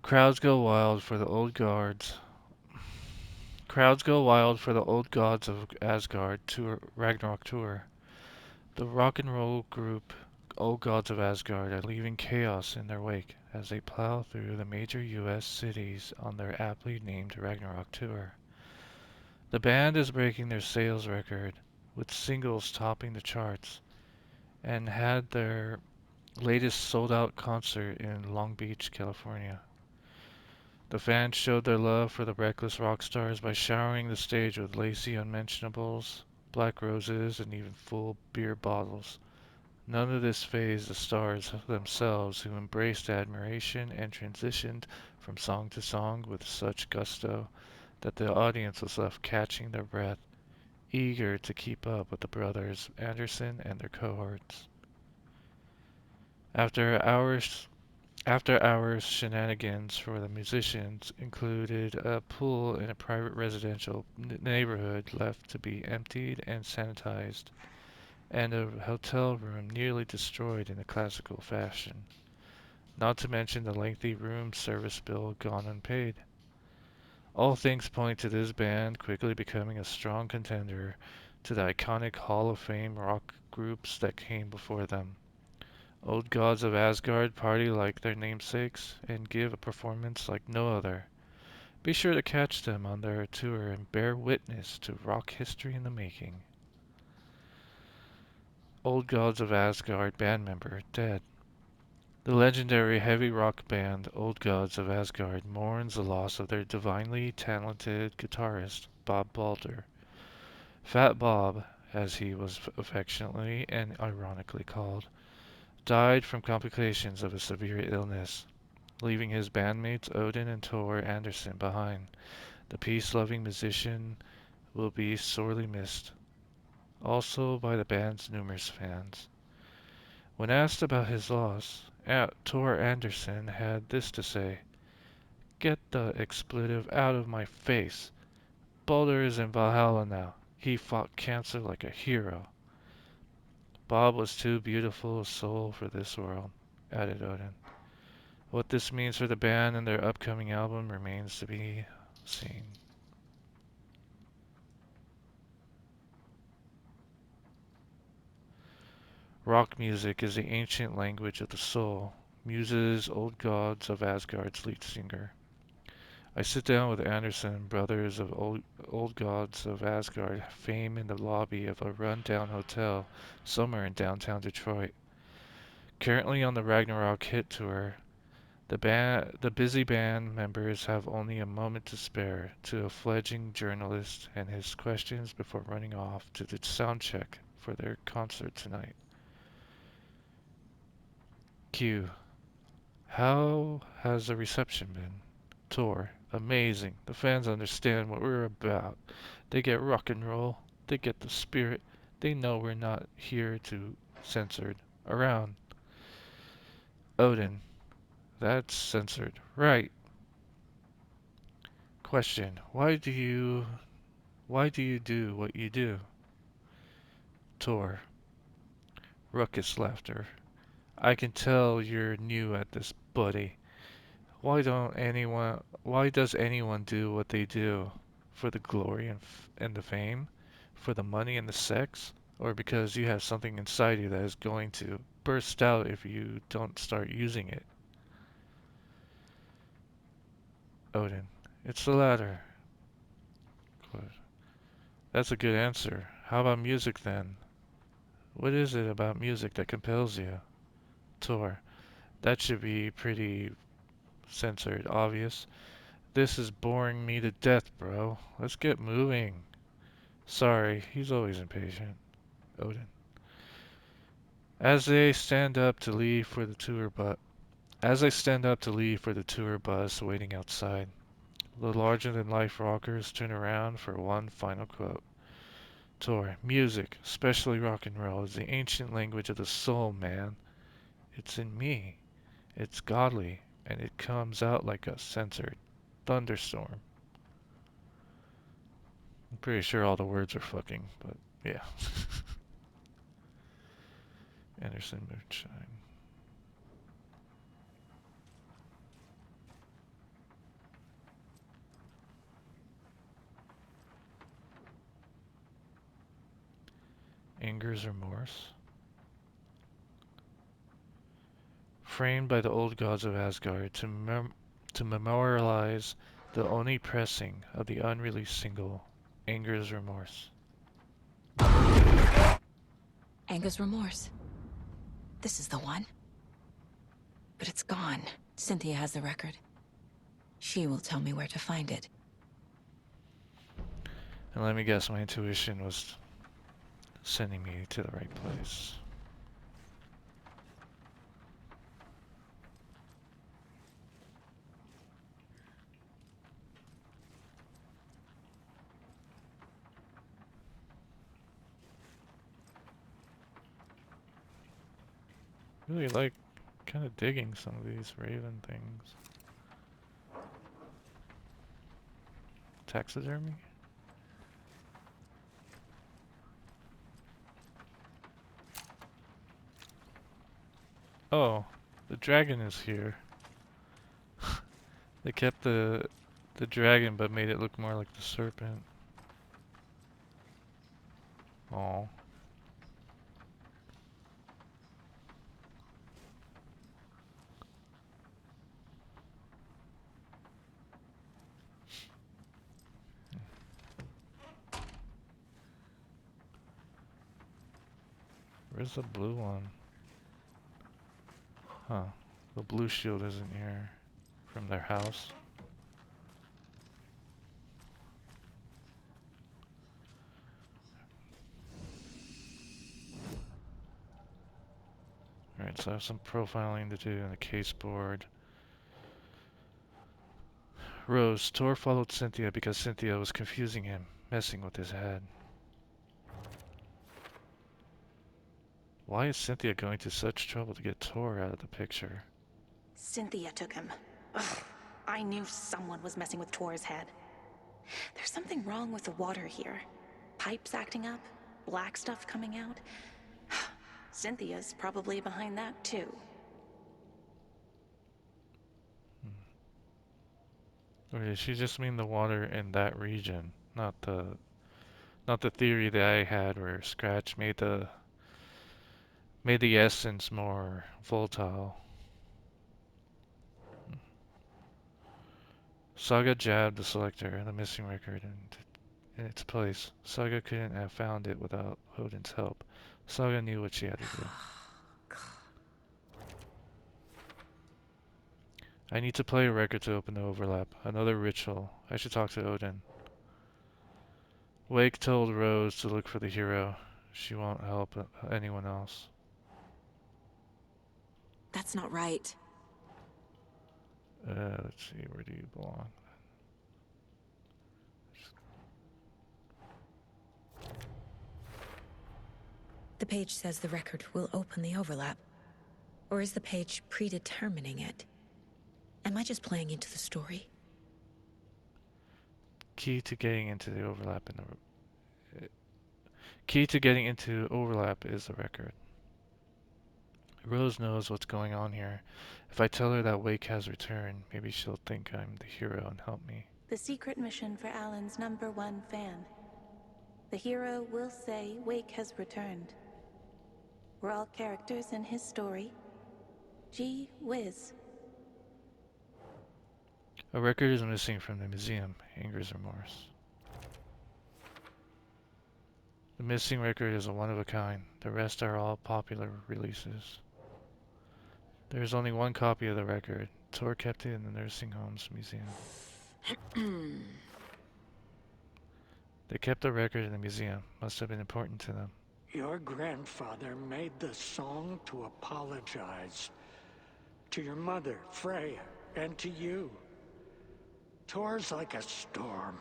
Crowds go wild for the old guards. Crowds go wild for the old gods of Asgard tour Ragnarok tour. The rock and roll group Old Gods of Asgard are leaving chaos in their wake as they plow through the major US cities on their aptly named Ragnarok tour. The band is breaking their sales record, with singles topping the charts, and had their latest sold-out concert in Long Beach, California. The fans showed their love for the reckless rock stars by showering the stage with lacy unmentionables, black roses, and even full beer bottles. None of this fazed the stars themselves, who embraced admiration and transitioned from song to song with such gusto that the audience was left catching their breath, eager to keep up with the brothers Anderson and their cohorts. After hours After hours shenanigans for the musicians included a pool in a private residential neighborhood left to be emptied and sanitized, and a hotel room nearly destroyed in a classical fashion, not to mention the lengthy room service bill gone unpaid. All things point to this band quickly becoming a strong contender to the iconic Hall of Fame rock groups that came before them. Old gods of Asgard party like their namesakes and give a performance like no other. Be sure to catch them on their tour and bear witness to rock history in the making. Old Gods of Asgard band member dead. The legendary heavy rock band Old Gods of Asgard mourns the loss of their divinely talented guitarist, Bob Balder. Fat Bob, as he was affectionately and ironically called, died from complications of a severe illness, leaving his bandmates Odin and Tor Anderson behind. The peace-loving musician will be sorely missed, also by the band's numerous fans. When asked about his loss, Tor Anderson had this to say: "Get the expletive out of my face. Baldur is in Valhalla now. He fought cancer like a hero." Bob was too beautiful a soul for this world, added Odin. What this means for the band and their upcoming album remains to be seen. Rock music is the ancient language of the soul, muses Old Gods of Asgard's lead singer. I sit down with Anderson, brothers of old Gods of Asgard, fame in the lobby of a run-down hotel somewhere in downtown Detroit. Currently on the Ragnarok hit tour, the busy band members have only a moment to spare to a fledgling journalist and his questions before running off to the sound check for their concert tonight. Q. How has the reception been? Tor. Amazing. The fans understand what we're about. They get rock and roll. They get the spirit. They know we're not here to censored around. Odin. That's censored. Right. Question. Why do you do what you do? Tor. Ruckus laughter. I can tell you're new at this, buddy. Why does anyone do what they do? For the glory and the fame? For the money and the sex? Or because you have something inside you that is going to burst out if you don't start using it? Odin. It's the latter. That's a good answer. How about music then? What is it about music that compels you? Tor. That should be pretty censored, obvious. This is boring me to death, bro. Let's get moving. Sorry, he's always impatient. Odin. As they stand up to leave for the tour bus, as they stand up to leave for the tour bus waiting outside, the larger-than-life rockers turn around for one final quote. Tor, music, especially rock and roll, is the ancient language of the soul, man. It's in me. It's godly, and it comes out like a censored thunderstorm. I'm pretty sure all the words are fucking, but yeah. Anderson Moonshine. Anger's remorse. Framed by the old gods of Asgard to memorialize the only pressing of the unreleased single, Anger's Remorse. Anger's remorse. This is the one. But it's gone. Cynthia has the record. She will tell me where to find it. And let me guess, my intuition was sending me to the right place. Really like kind of digging some of these raven things. Taxidermy? Oh, the dragon is here. They kept the dragon but made it look more like the serpent. Oh. Where's the blue one? Huh. The blue shield isn't here. From their house. Alright, so I have some profiling to do in the case board. Rose, Tor followed Cynthia because Cynthia was confusing him, messing with his head. Why is Cynthia going to such trouble to get Tor out of the picture? Cynthia took him. Ugh, I knew someone was messing with Tor's head. There's something wrong with the water here. Pipes acting up, black stuff coming out. Cynthia's probably behind that too. Or did she just mean the water in that region, not the theory that I had where Scratch made the essence more volatile? Saga jabbed the selector, the missing record, in its place. Saga couldn't have found it without Odin's help. Saga knew what she had to do. I need to play a record to open the overlap. Another ritual. I should talk to Odin. Wake told Rose to look for the hero. She won't help anyone else. That's not right. Let's see, where do you belong? The page says the record will open the overlap. Or is the page predetermining it? Am I just playing into the story? Key to getting into the overlap Key to getting into overlap is the record. Rose knows what's going on here. If I tell her that Wake has returned, maybe she'll think I'm the hero and help me. The secret mission for Alan's #1 fan. The hero will say Wake has returned. We're all characters in his story. Gee whiz. A record is missing from the museum, Anger's Remorse. The missing record is a one-of-a-kind. The rest are all popular releases. There is only one copy of the record. Tor kept it in the nursing home's museum. They kept the record in the museum. Must have been important to them. Your grandfather made the song to apologize. To your mother, Freya, and to you. Tor's like a storm.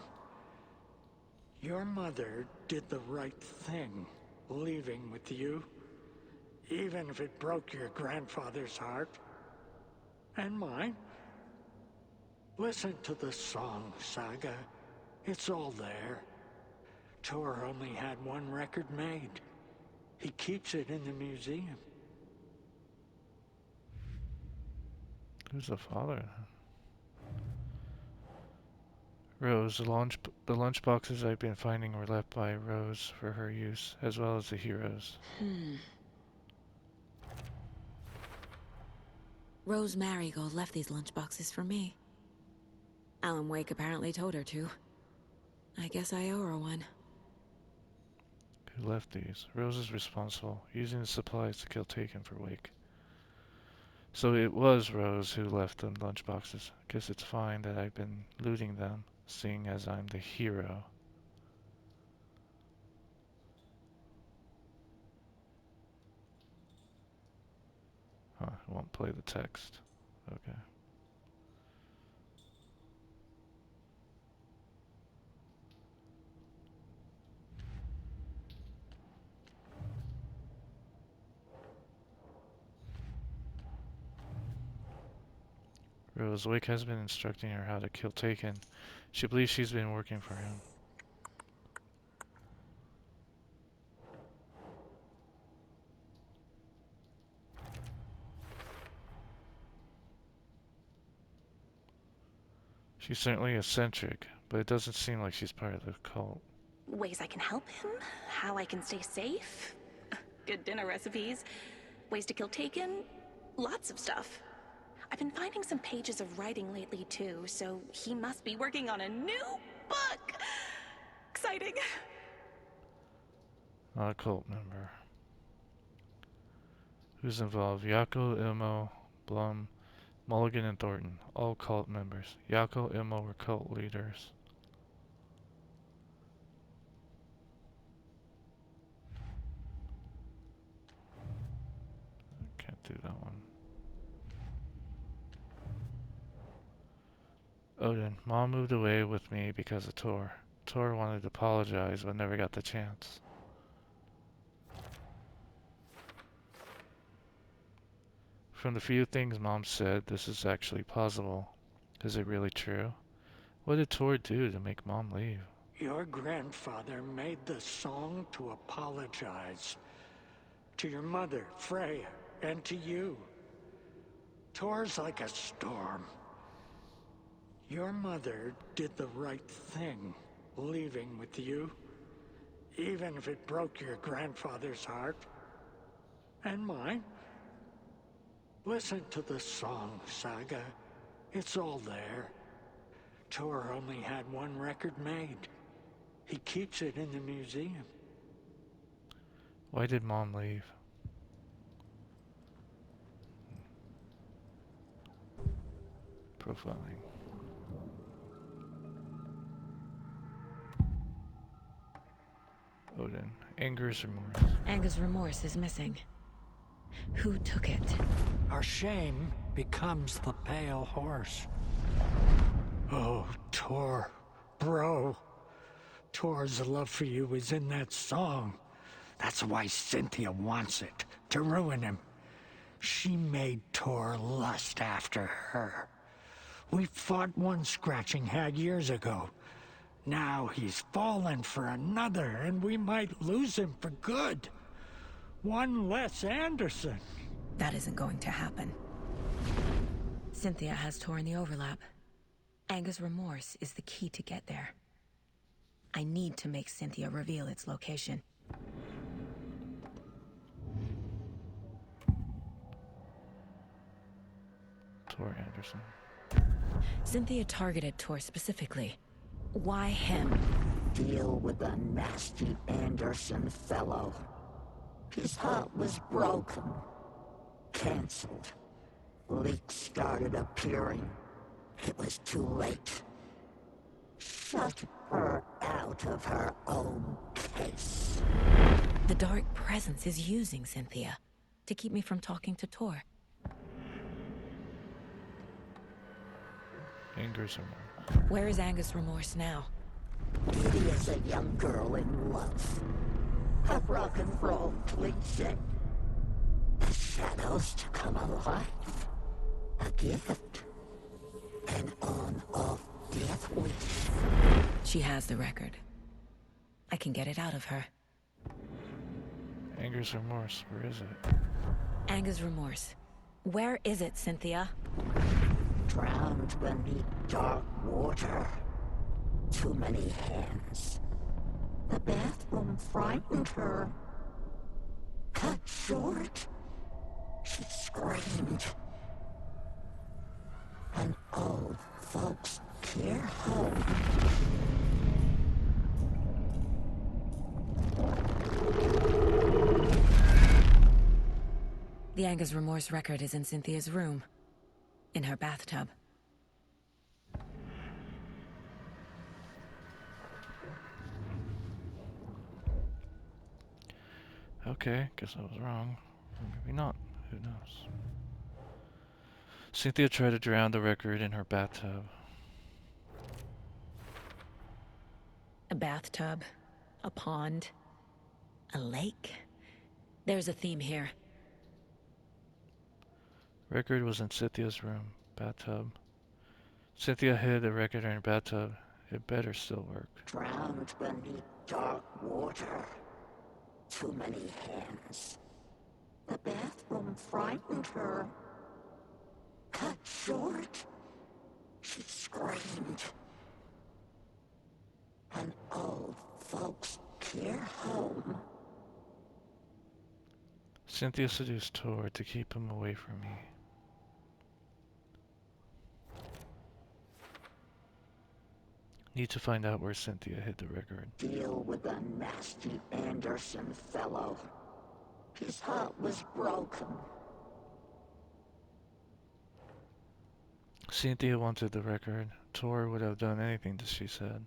Your mother did the right thing, leaving with you. Even if it broke your grandfather's heart. And mine. Listen to the song, Saga. It's all there. Tor only had one record made. He keeps it in the museum. Who's the father? Rose, the lunch boxes I've been finding were left by Rose for her use, as well as the heroes. Rose Marigold left these lunchboxes for me. Alan Wake apparently told her to. I guess I owe her one. Who left these? Rose is responsible, using the supplies to kill Taken for Wake. So it was Rose who left the lunchboxes. Guess it's fine that I've been looting them, seeing as I'm the hero. Huh, I won't play the text. Okay. Rose, Wake has been instructing her how to kill Taken. She believes she's been working for him. She's certainly eccentric, but it doesn't seem like she's part of the cult. Ways I can help him, how I can stay safe, good dinner recipes, ways to kill Taken, lots of stuff. I've been finding some pages of writing lately too, so he must be working on a new book. Exciting. Not a cult member. Who's involved? Yako, Ilmo, Blum, Mulligan, and Thornton. All cult members. Yako, Ilmo were cult leaders. Can't do that one. Odin. Mom moved away with me because of Tor. Tor wanted to apologize, but never got the chance. From the few things Mom said, this is actually possible. Is it really true? What did Tor do to make Mom leave? Your grandfather made the song to apologize. To your mother, Freya, and to you. Tor's like a storm. Your mother did the right thing, leaving with you. Even if it broke your grandfather's heart. And mine. Listen to the song, Saga. It's all there. Tor only had one record made. He keeps it in the museum. Why did Mom leave? Profiling. Odin. Anger's remorse. Anger's remorse is missing. Who took it? Our shame becomes the pale horse. Oh, Tor. Bro. Tor's love for you is in that song. That's why Cynthia wants it, to ruin him. She made Tor lust after her. We fought one scratching hag years ago. Now he's fallen for another, and we might lose him for good. One less Anderson. That isn't going to happen. Cynthia has Tor in the overlap. Anger's remorse is the key to get there. I need to make Cynthia reveal its location. Tor Anderson. Cynthia targeted Tor specifically. Why him? Deal with the nasty Anderson fellow. His heart was broken. Cancelled. Leaks started appearing. It was too late. Shut her out of her own case. The dark presence is using Cynthia to keep me from talking to Tor. Anger's remorse. Where is Anger's remorse now? Kitty is a young girl in love. A rock and roll cliche. The shadows to come alive. A gift. An on-off death wish. She has the record. I can get it out of her. Anger's remorse. Where is it? Anger's remorse. Where is it, Cynthia? Drowned beneath dark water. Too many hands. The bathroom frightened her. Cut short. She screamed. An old folks' care home. The Anger's Remorse record is in Cynthia's room. In her bathtub. Okay, guess I was wrong. Or maybe not. Who knows? Cynthia tried to drown the record in her bathtub. A bathtub. A pond. A lake. There's a theme here. Record was in Cynthia's room. Bathtub. Cynthia hid the record in her bathtub. It better still work. Drowned beneath dark water. Too many hands. The bathroom frightened her. Cut short. She screamed. An old folks' care home. Cynthia seduced Tor to keep him away from me. Need to find out where Cynthia hid the record. Deal with the nasty Anderson fellow. His heart was broken. Cynthia wanted the record. Tor would have done anything that she said.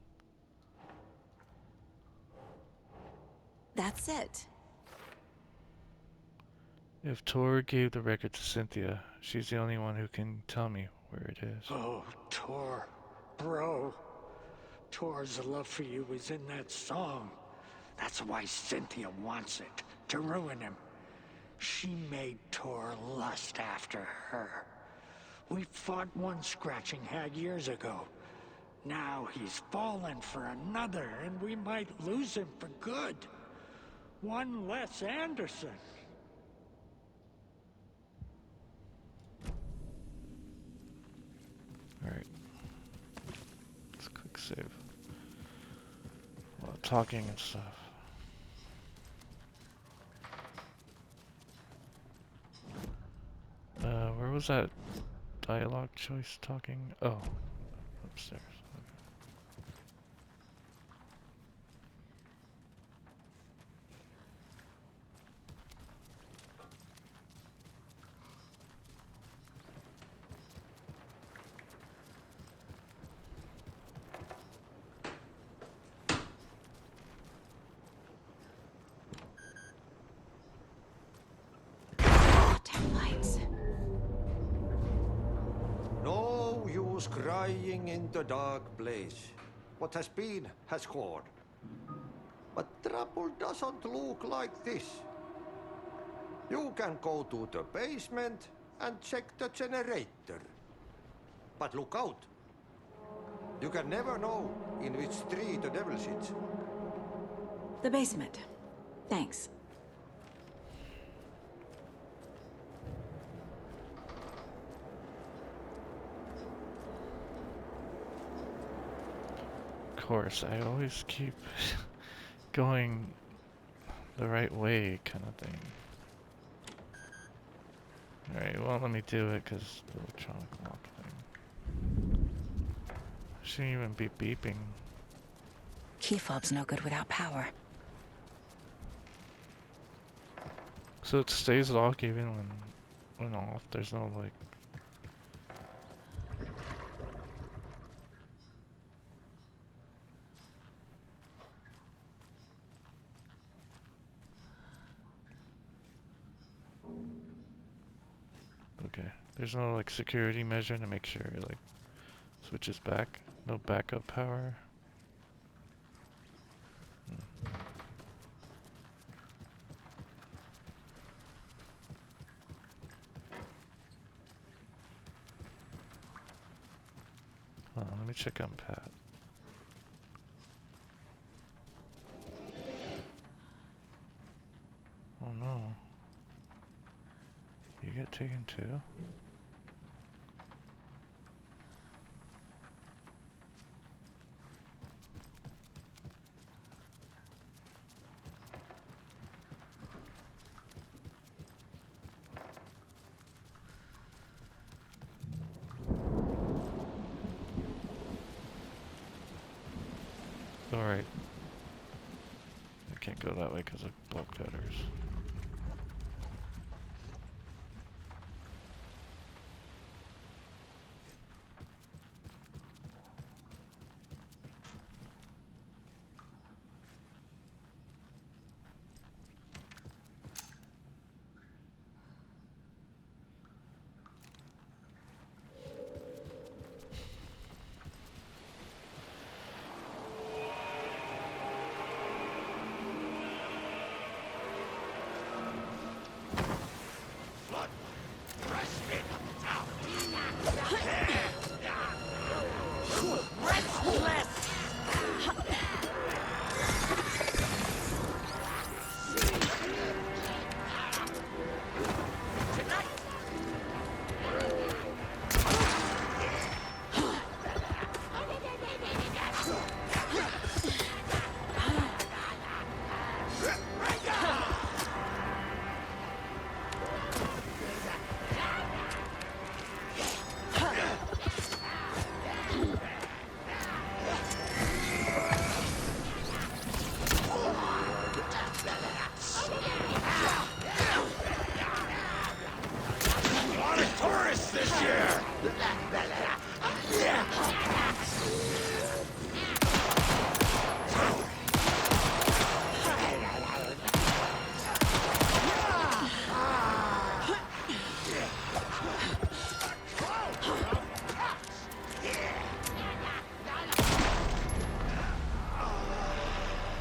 That's it. If Tor gave the record to Cynthia, she's the only one who can tell me where it is. Oh, Tor. Bro. Tor's love for you was in that song. That's why Cynthia wants it, to ruin him. She made Tor lust after her. We fought one scratching hag years ago. Now he's fallen for another, and we might lose him for good. One less Anderson. Alright. Let's click save. While talking and stuff. Where was that dialogue choice talking? Oh, upstairs. Damn lights. No use crying in the dark place. What has been has gone. But trouble doesn't look like this. You can go to the basement and check the generator. But look out. You can never know in which tree the devil sits. The basement. Thanks. Of course, I always keep going the right way, kind of thing. Alright, well, let me do it because the electronic lock thing. Shouldn't even be beeping. Key fob's no good without power. So it stays locked even when off. There's no like. Okay, there's no like security measure to make sure it like switches back. No backup power. Hold on, let me check on Pat. Oh no. You get taken too? Alright. I can't go that way because of bolt cutters.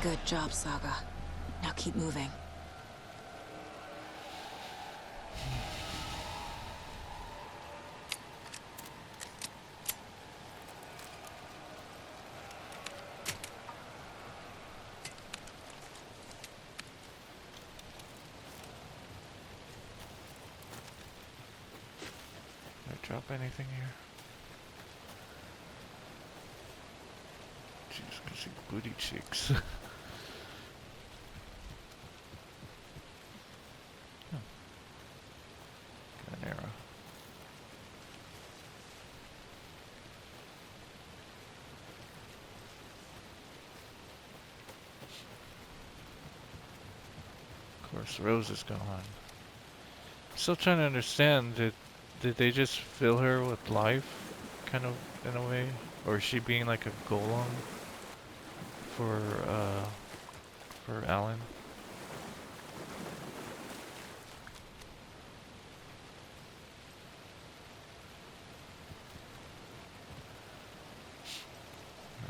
Good job, Saga. Now keep moving. Did I drop anything here? Jeez, can see booty cheeks. Got an arrow. Of course, Rose is gone. Still trying to understand, did they just fill her with life, kind of, in a way? Or is she being like a golem for Alan?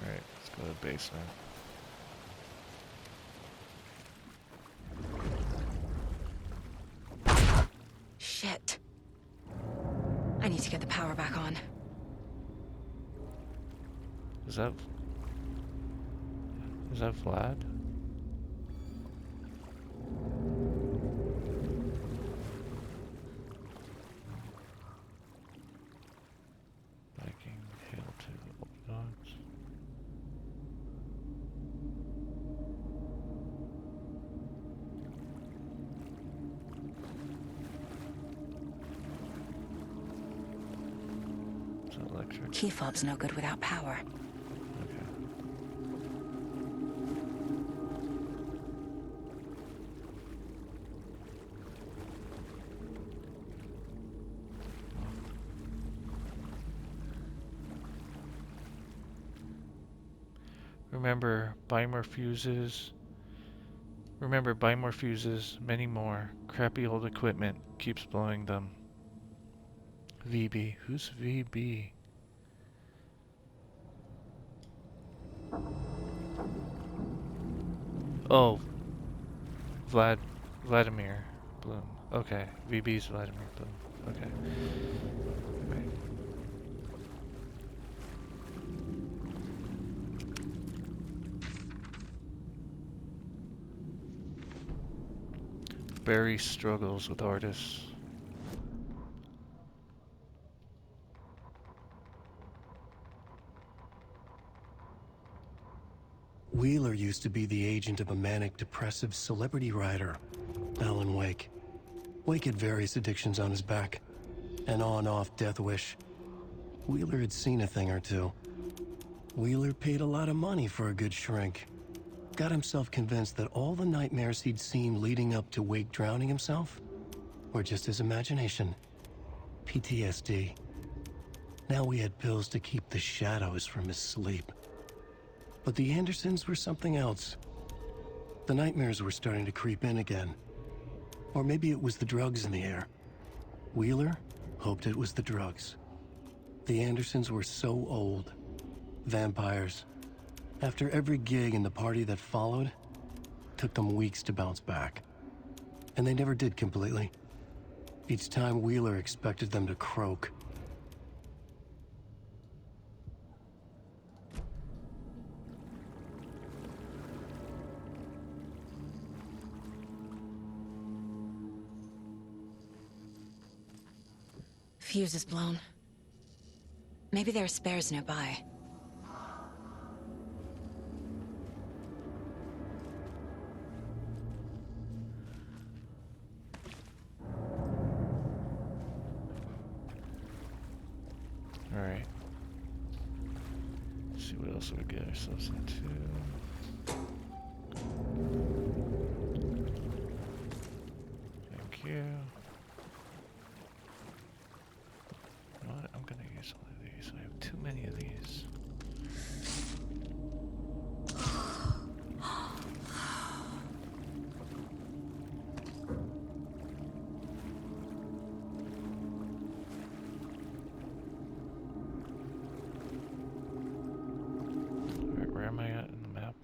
Alright, let's go to the basement. Shit. I need to get the power back on. Is that Vlad? Viking hail to old gods. Is that electric? Key fob's no good without power. Okay. Remember, buy more fuses. Remember, buy more fuses, many more. Crappy old equipment keeps blowing them. VB. Who's VB? Oh, Vladimir Bloom. Okay, VB's Vladimir Bloom. Okay. Right. Barry struggles with artists. Wheeler used to be the agent of a manic-depressive celebrity writer, Alan Wake. Wake had various addictions on his back. An on-off death wish. Wheeler had seen a thing or two. Wheeler paid a lot of money for a good shrink. Got himself convinced that all the nightmares he'd seen leading up to Wake drowning himself were just his imagination. PTSD. Now we had pills to keep the shadows from his sleep. But the Andersons were something else. The nightmares were starting to creep in again. Or maybe it was the drugs in the air. Wheeler hoped it was the drugs. The Andersons were so old. Vampires. After every gig and the party that followed, took them weeks to bounce back. And they never did completely. Each time Wheeler expected them to croak. Fuse is blown. Maybe there are spares nearby. Alright. Let's see what else we get ourselves into. Thank you. You know what? I'm gonna use one of these. I have too many of these. Alright, where am I at in the map?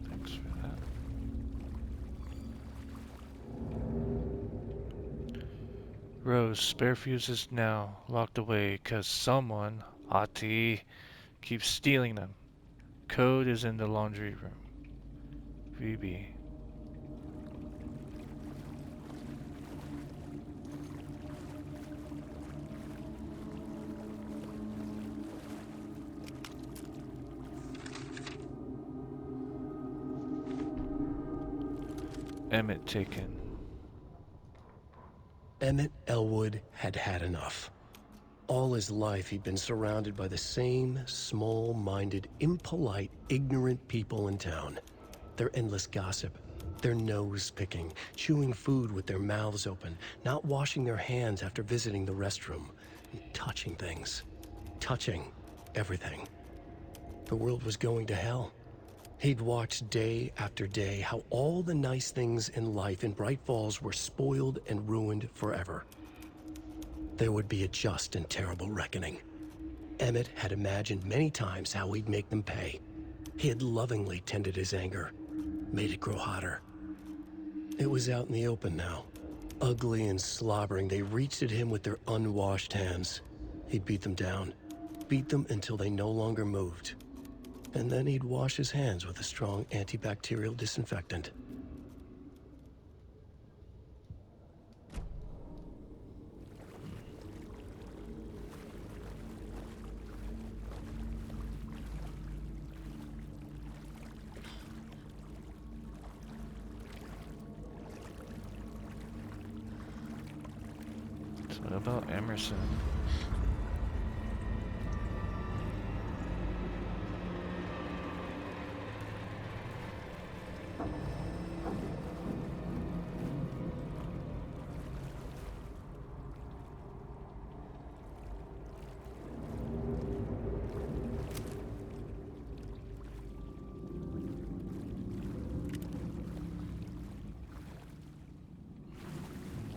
Thanks for that. Rose, spare fuses now, locked away, 'cause someone, Ati, keeps stealing them. Code is in the laundry room. VB. Emmett taken. Emmett Elwood had had enough. All his life he'd been surrounded by the same small-minded, impolite, ignorant people in town. Their endless gossip, their nose-picking, chewing food with their mouths open, not washing their hands after visiting the restroom, and touching things. Touching everything. The world was going to hell. He'd watched day after day how all the nice things in life in Bright Falls were spoiled and ruined forever. There would be a just and terrible reckoning. Emmett had imagined many times how he'd make them pay. He had lovingly tended his anger, made it grow hotter. It was out in the open now. Ugly and slobbering, they reached at him with their unwashed hands. He'd beat them down, beat them until they no longer moved. And then he'd wash his hands with a strong antibacterial disinfectant. What about Emerson?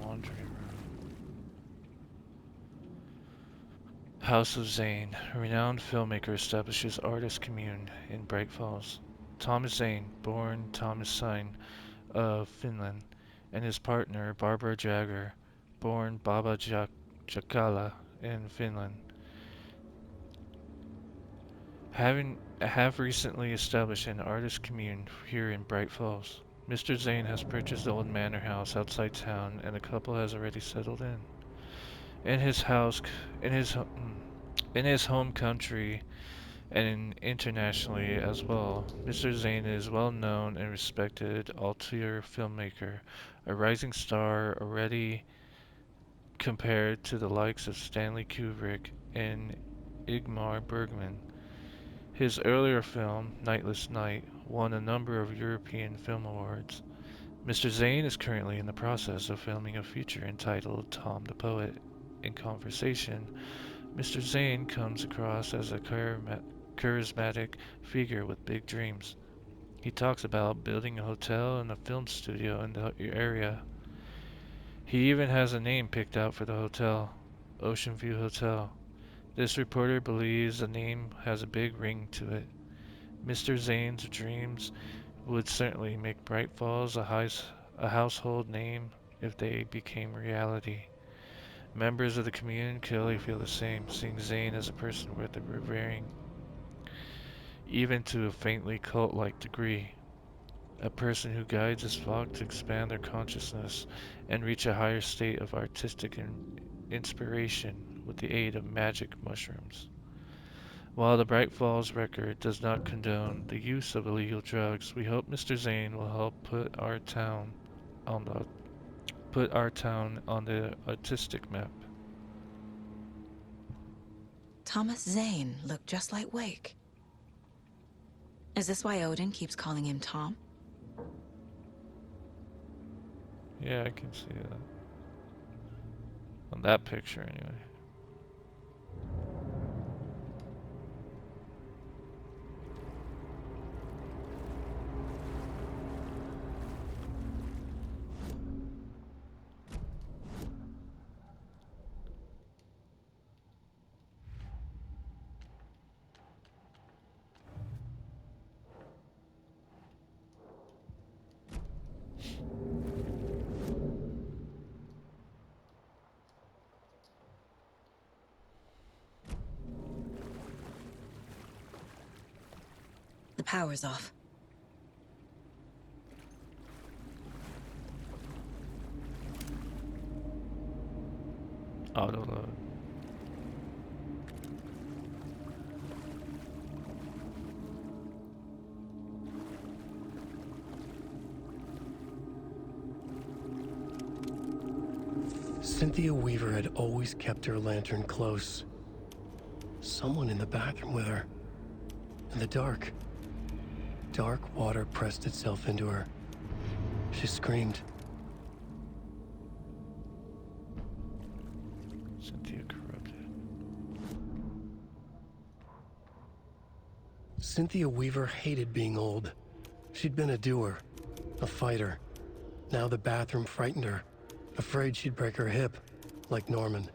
Laundry room. House of Zane. A renowned filmmaker establishes artist commune in Bright Falls. Thomas Zane, born Thomas Sign of Finland, and his partner Barbara Jagger, born Baba Jakala in Finland, have recently established an artist commune here in Bright Falls. Mr. Zane has purchased the old manor house outside town, and the couple has already settled in. In his house, in his in his home country, and internationally as well, Mr. Zane is well known and respected auteur filmmaker, a rising star already compared to the likes of Stanley Kubrick and Ingmar Bergman. His earlier film, Nightless Night, won a number of European Film Awards. Mr. Zane is currently in the process of filming a feature entitled Tom the Poet. In conversation, Mr. Zane comes across as a charismatic figure with big dreams. He talks about building a hotel and a film studio in the area. He even has a name picked out for the hotel, Ocean View Hotel. This reporter believes the name has a big ring to it. Mr. Zane's dreams would certainly make Bright Falls a household name if they became reality. Members of the community clearly feel the same, seeing Zane as a person worth revering, even to a faintly cult-like degree. A person who guides his flock to expand their consciousness and reach a higher state of artistic inspiration with the aid of magic mushrooms. While the Bright Falls Record does not condone the use of illegal drugs, we hope Mr. Zane will help on the put our town on the artistic map. Thomas Zane looked just like Wake. Is this why Odin keeps calling him Tom? Yeah, I can see that. On that picture, anyway. The power's off. Auto load. Cynthia Weaver had always kept her lantern close. Someone in the bathroom with her. In the dark. Dark water pressed itself into her. She screamed. Cynthia corrupted. Cynthia Weaver hated being old. She'd been a doer, a fighter. Now the bathroom frightened her, afraid she'd break her hip, like Norman.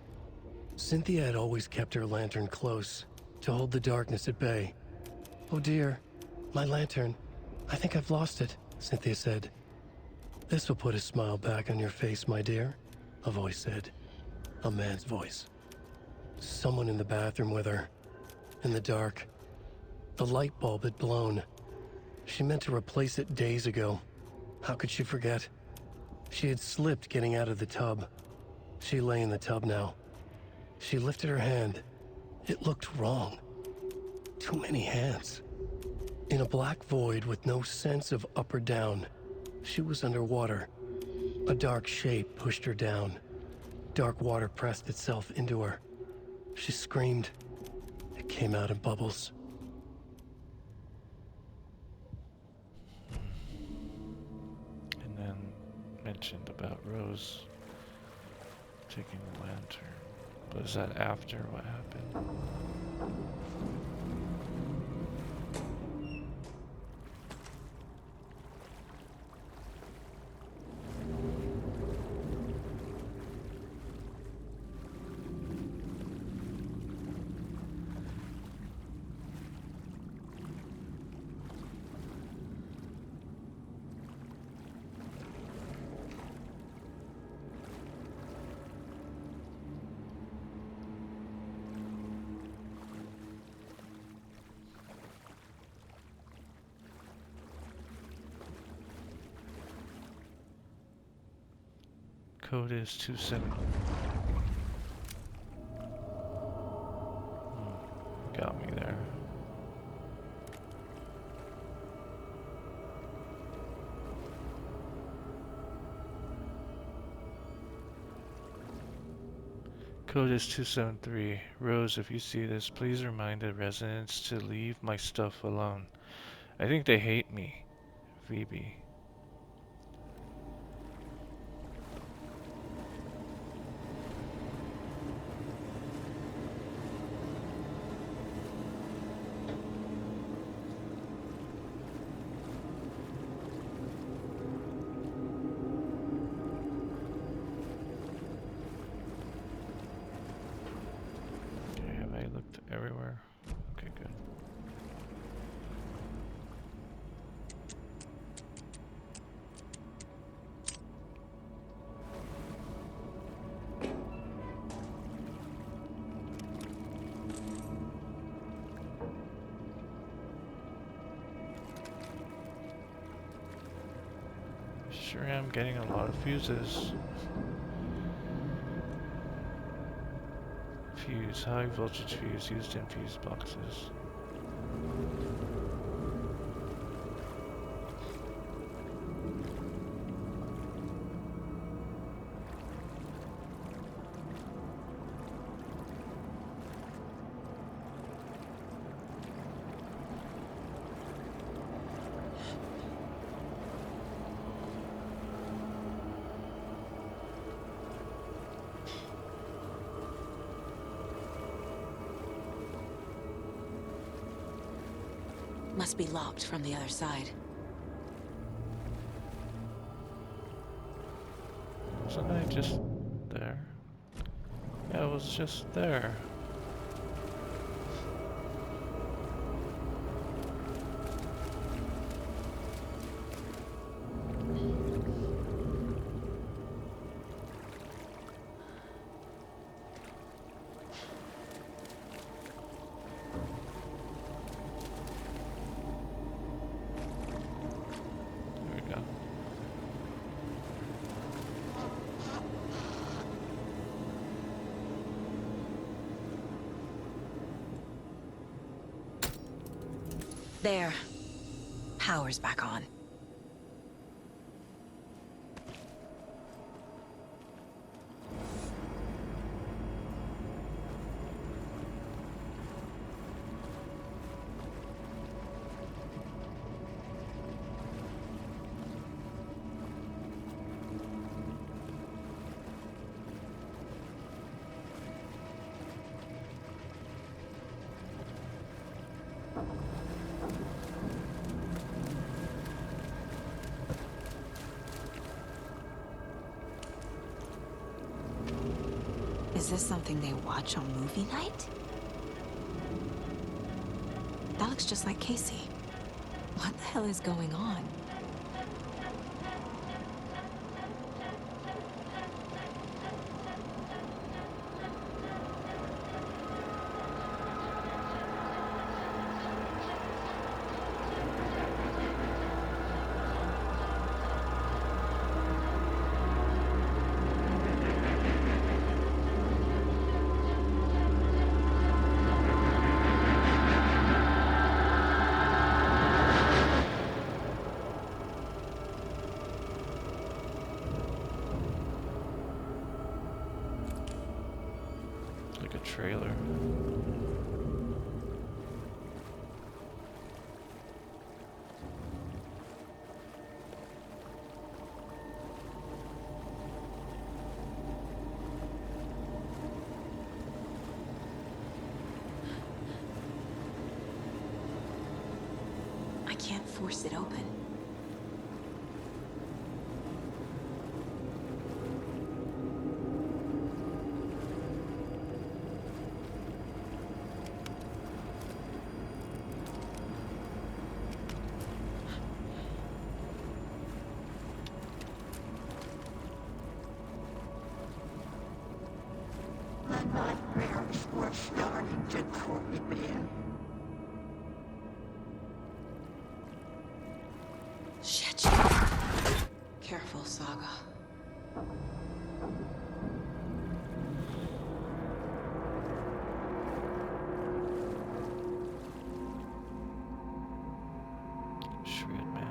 Cynthia had always kept her lantern close, to hold the darkness at bay. "Oh dear, my lantern. I think I've lost it," Cynthia said. "This will put a smile back on your face, my dear," a voice said. A man's voice. Someone in the bathroom with her. In the dark. The light bulb had blown. She meant to replace it days ago. How could she forget? She had slipped getting out of the tub. She lay in the tub now. She lifted her hand. It looked wrong. Too many hands. In a black void with no sense of up or down, she was underwater. A dark shape pushed her down. dark water pressed itself into her. She screamed. It came out in bubbles. And then mentioned about Rose taking the lantern. But is that after what happened? Code is 27. Got me there. Code is 273. Rose, if you see this, please remind the residents to leave my stuff alone. I think they hate me. Phoebe. Okay, have I looked everywhere? Okay, good. Sure am getting a lot of fuses. Fuse, high voltage fuse used in fuse boxes. Must be locked from the other side. Wasn't I just there? Yeah, I was just there. There we go. There. Power's back on. Is this something they watch on movie night? That looks just like Casey. What the hell is going on? like a trailer. I can't force it open. My nightmares were starting to creep in. Shit. Careful, Saga. Shred, man.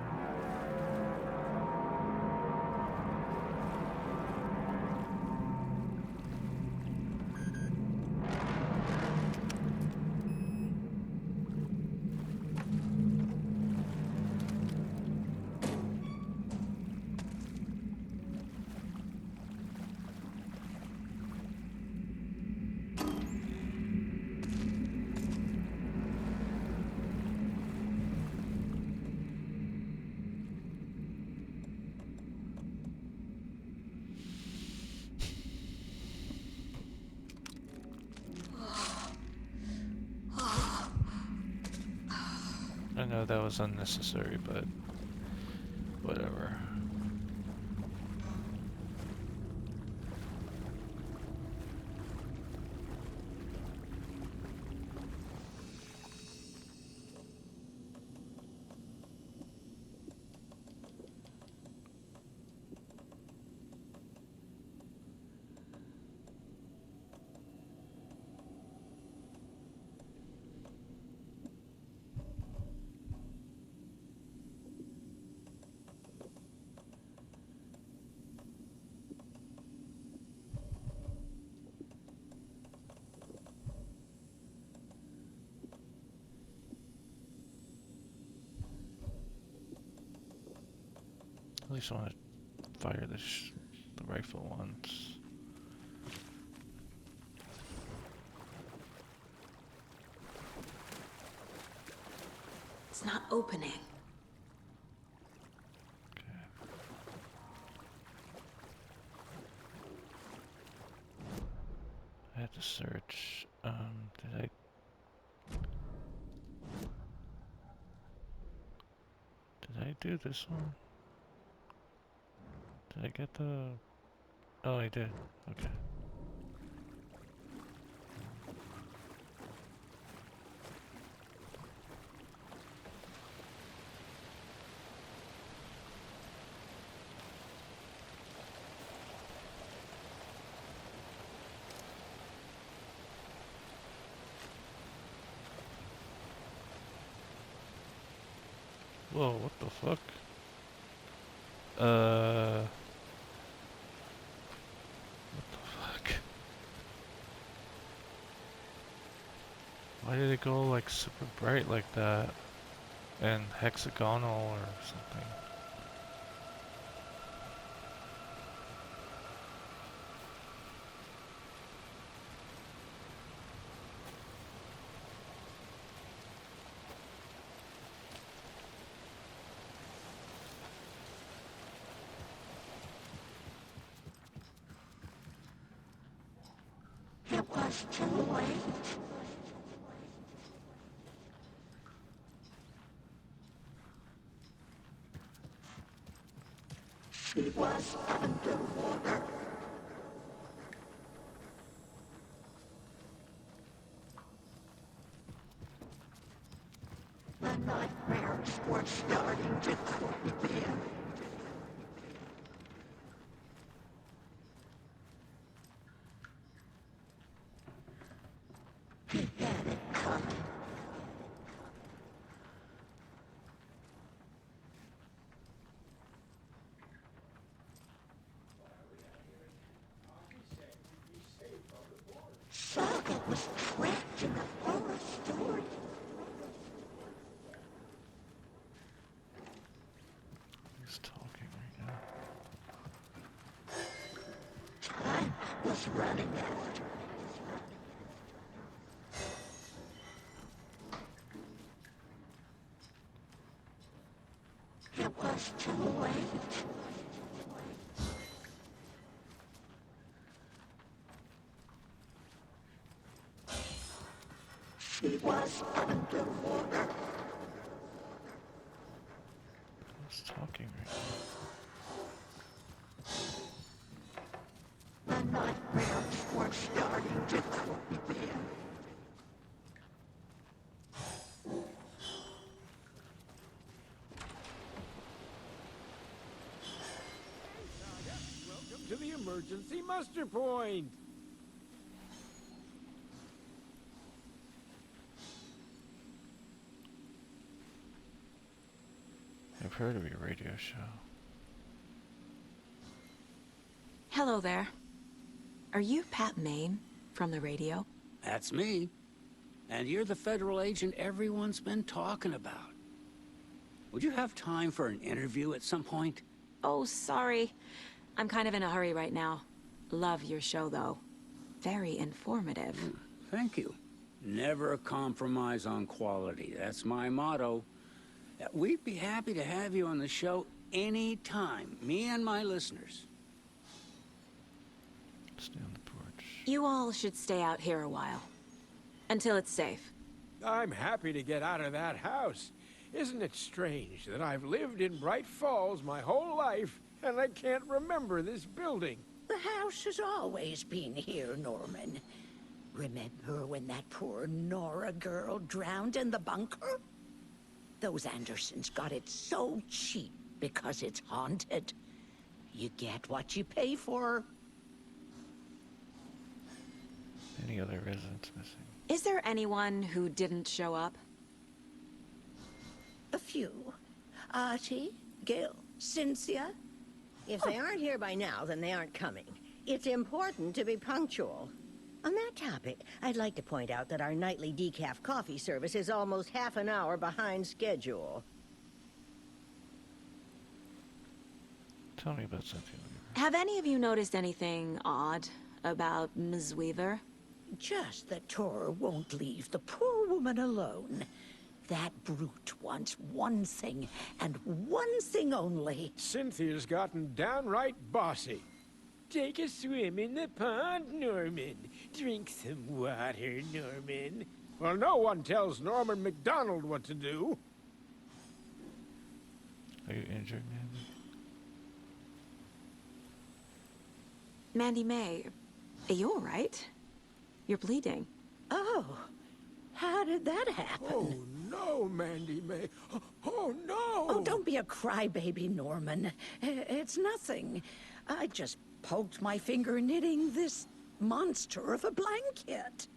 I know that was unnecessary, but whatever. At least I want to fire the rifle once. It's not opening. Okay. I had to search. Did I do this one? Did I get the... Oh, I did. Okay. Whoa, what the fuck? What the fuck? Why did it go like super bright like that? And hexagonal or something? It was too late. She was underwater. The nightmares were starting to creep in. He had it coming. Saga! was trapped in the forest story. He's talking right now. Time was running out. It was too late. She was underwater. He's talking right now. The nightmares were starting to creep in. Welcome to the emergency muster point. I've heard of your radio show. Hello there. Are you Pat Maine from the radio? That's me. And you're the federal agent everyone's been talking about. Would you have time for an interview at some point? Oh, sorry. I'm kind of in a hurry right now. Love your show, though. Very informative. Thank you. Never compromise on quality. That's my motto. We'd be happy to have you on the show anytime, me and my listeners. Stay on the porch. You all should stay out here a while. Until it's safe. I'm happy to get out of that house. Isn't it strange that I've lived in Bright Falls my whole life and I can't remember this building? The house has always been here, Norman. Remember when that poor Nora girl drowned in the bunker? Those Andersons got it so cheap because it's haunted. You get what you pay for. Any other residents missing? Is there anyone who didn't show up? A few. Artie, Gil, Cynthia. If they aren't here by now, then they aren't coming. It's important to be punctual. On that topic, I'd like to point out that our nightly decaf coffee service is almost half an hour behind schedule. Tell me about Cynthia Weaver. Have any of you noticed anything odd about Ms. Weaver? Just that Tor won't leave the poor woman alone. That brute wants one thing, and one thing only. Cynthia's gotten downright bossy. Take a swim in the pond, Norman. Drink some water, Norman. Well, no one tells Norman McDonald what to do. Are you injured, Mandy? Mandy May, are you all right? You're bleeding. Oh, how did that happen? Oh, no, Mandy May. Oh, no! Oh, don't be a crybaby, Norman. It's nothing. I just poked my finger knitting this monster of a blanket.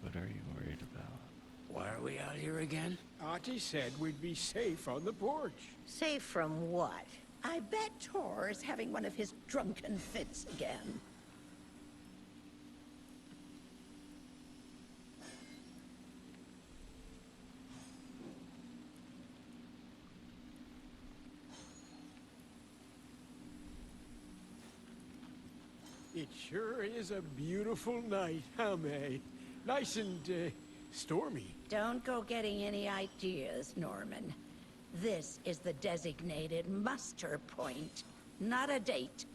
What are you worried about? Why are we out here again? Auntie said we'd be safe on the porch. Safe from what? I bet Tor is having one of his drunken fits again. It sure is a beautiful night, huh, May? Nice and, stormy. Don't go getting any ideas, Norman. This is the designated muster point, not a date.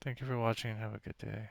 Thank you for watching and have a good day.